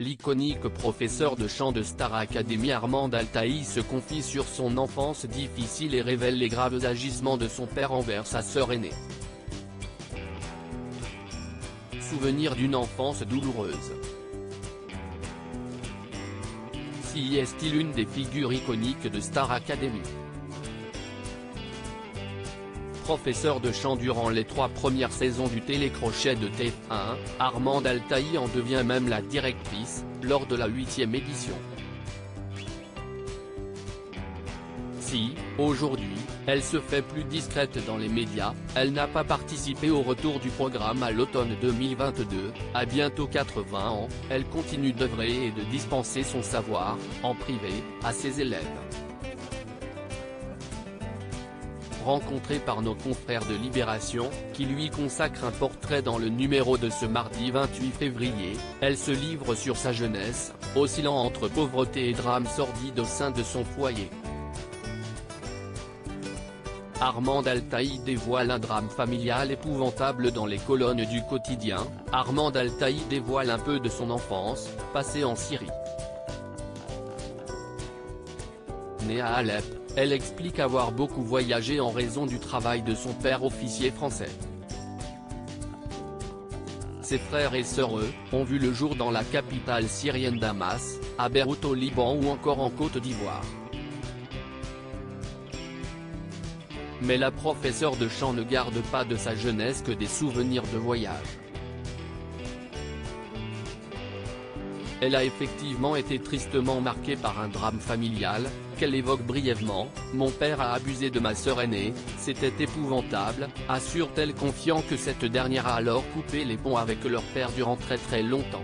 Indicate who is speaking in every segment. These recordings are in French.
Speaker 1: l'iconique professeur de chant de Star Academy Armand Altaï se confie sur son enfance difficile et révèle les graves agissements de son père envers sa sœur aînée. Souvenir d'une enfance douloureuse. Si est-il une des figures iconiques de Star Academy. Professeur de chant durant les 3 premières saisons du télécrochet de TF1, Armand Altaï en devient même la directrice, lors de la 8e édition. Si, aujourd'hui, elle se fait plus discrète dans les médias, elle n'a pas participé au retour du programme à l'automne 2022, à bientôt 80 ans, elle continue d'œuvrer et de dispenser son savoir, en privé, à ses élèves. Rencontrée par nos confrères de Libération, qui lui consacrent un portrait dans le numéro de ce mardi 28 février, elle se livre sur sa jeunesse, oscillant entre pauvreté et drame sordide au sein de son foyer. Armand Altaï dévoile un drame familial épouvantable dans les colonnes du quotidien. Armand Altaï dévoile un peu de son enfance, passée en Syrie. Née à Alep, elle explique avoir beaucoup voyagé en raison du travail de son père officier français. Ses frères et sœurs ont vu le jour dans la capitale syrienne Damas, à Beyrouth au Liban ou encore en Côte d'Ivoire. Mais la professeure de chant ne garde pas de sa jeunesse que des souvenirs de voyage. Elle a effectivement été tristement marquée par un drame familial, qu'elle évoque brièvement. « Mon père a abusé de ma sœur aînée, c'était épouvantable », assure-t-elle, confiant que cette dernière a alors coupé les ponts avec leur père durant très longtemps.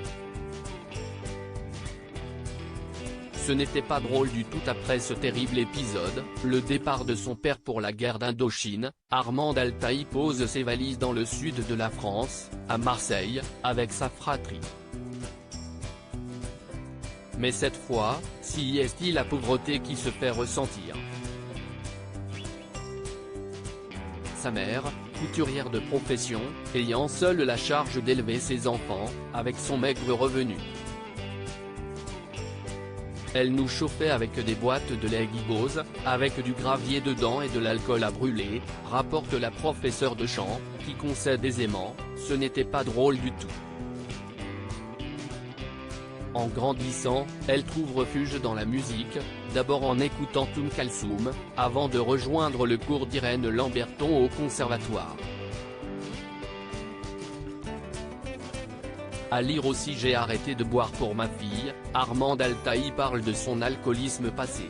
Speaker 1: Ce n'était pas drôle du tout. Après ce terrible épisode, le départ de son père pour la guerre d'Indochine, Armand Altaï pose ses valises dans le sud de la France, à Marseille, avec sa fratrie. Mais cette fois, si est-il la pauvreté qui se fait ressentir. Sa mère, couturière de profession, ayant seule la charge d'élever ses enfants, avec son maigre revenu. Elle nous chauffait avec des boîtes de lait Gigose, avec du gravier dedans et de l'alcool à brûler, rapporte la professeure de chant, qui concède aisément, ce n'était pas drôle du tout. En grandissant, elle trouve refuge dans la musique, d'abord en écoutant Kalsoum, avant de rejoindre le cours d'Irène Lamberton au conservatoire. À lire aussi J'ai arrêté de boire pour ma fille, Armand Altaï parle de son alcoolisme passé.